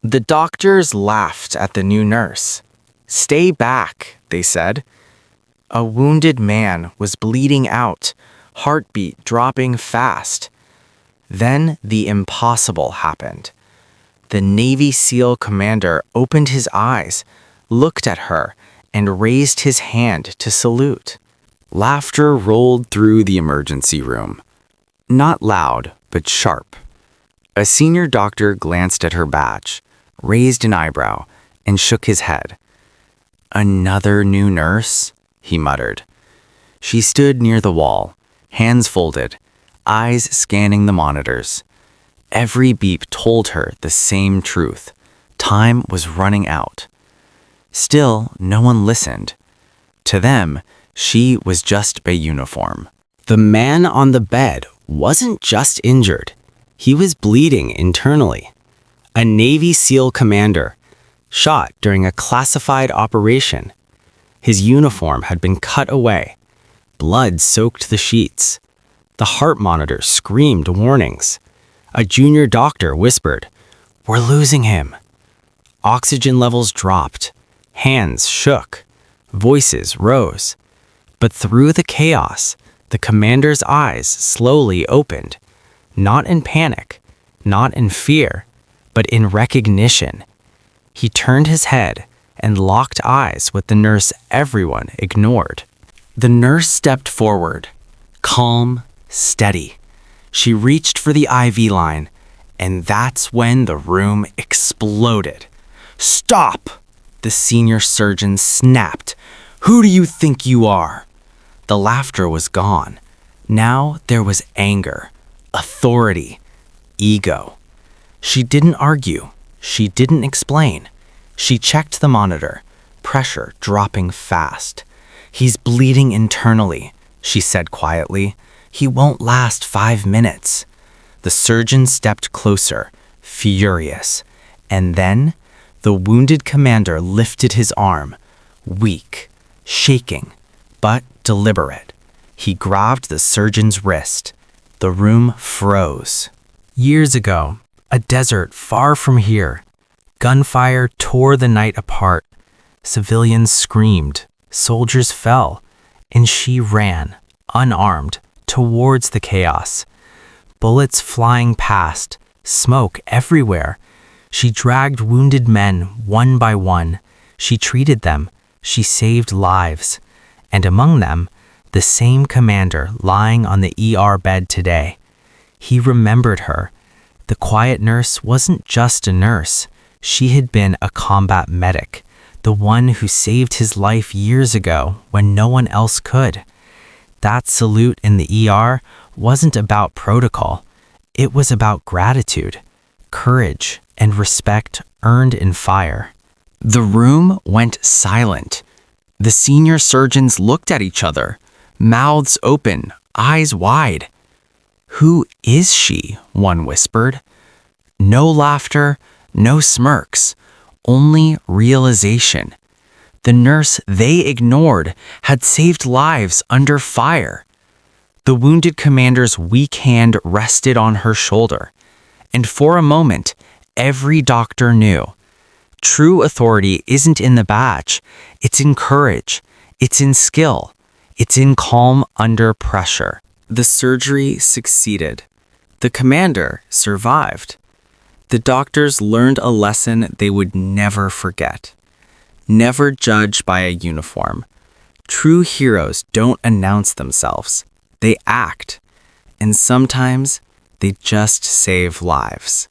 The doctors laughed at the new nurse. "Stay back," they said. A wounded man was bleeding out, heartbeat dropping fast. Then the impossible happened. The Navy SEAL commander opened his eyes, looked at her, and raised his hand to salute. Laughter rolled through the emergency room. Not loud, but sharp. A senior doctor glanced at her badge, raised an eyebrow, and shook his head. "Another new nurse?" he muttered. She stood near the wall, hands folded, eyes scanning the monitors. Every beep told her the same truth. Time was running out. Still, no one listened. To them, she was just a uniform. The man on the bed wasn't just injured. He was bleeding internally. A Navy SEAL commander, shot during a classified operation. His uniform had been cut away. Blood soaked the sheets. The heart monitor screamed warnings. A junior doctor whispered, "We're losing him." Oxygen levels dropped. Hands shook. Voices rose. But through the chaos, the commander's eyes slowly opened. Not in panic, not in fear, but in recognition. He turned his head and locked eyes with the nurse everyone ignored. The nurse stepped forward, calm, steady. She reached for the IV line, and that's when the room exploded. "Stop!" the senior surgeon snapped. "Who do you think you are?" The laughter was gone. Now there was anger, authority, ego. She didn't argue. She didn't explain. She checked the monitor, pressure dropping fast. "He's bleeding internally," she said quietly. "He won't last 5 minutes." The surgeon stepped closer, furious. And then the wounded commander lifted his arm, weak, shaking, but deliberate. He grabbed the surgeon's wrist. The room froze. Years ago, a desert far from here, gunfire tore the night apart. Civilians screamed, soldiers fell, and she ran, unarmed, towards the chaos. Bullets flying past, smoke everywhere. She dragged wounded men one by one. She treated them. She saved lives. And among them, the same commander lying on the ER bed today. He remembered her. The quiet nurse wasn't just a nurse. She had been a combat medic, the one who saved his life years ago when no one else could. That salute in the ER wasn't about protocol. It was about gratitude, courage, and respect earned in fire. The room went silent. The senior surgeons looked at each other, mouths open, eyes wide. "Who is she?" one whispered. No laughter, no smirks, only realization. The nurse they ignored had saved lives under fire. The wounded commander's weak hand rested on her shoulder, and for a moment, every doctor knew. True authority isn't in the badge, it's in courage, it's in skill, it's in calm under pressure. The surgery succeeded. The commander survived. The doctors learned a lesson they would never forget. Never judge by a uniform. True heroes don't announce themselves. They act. And sometimes they just save lives.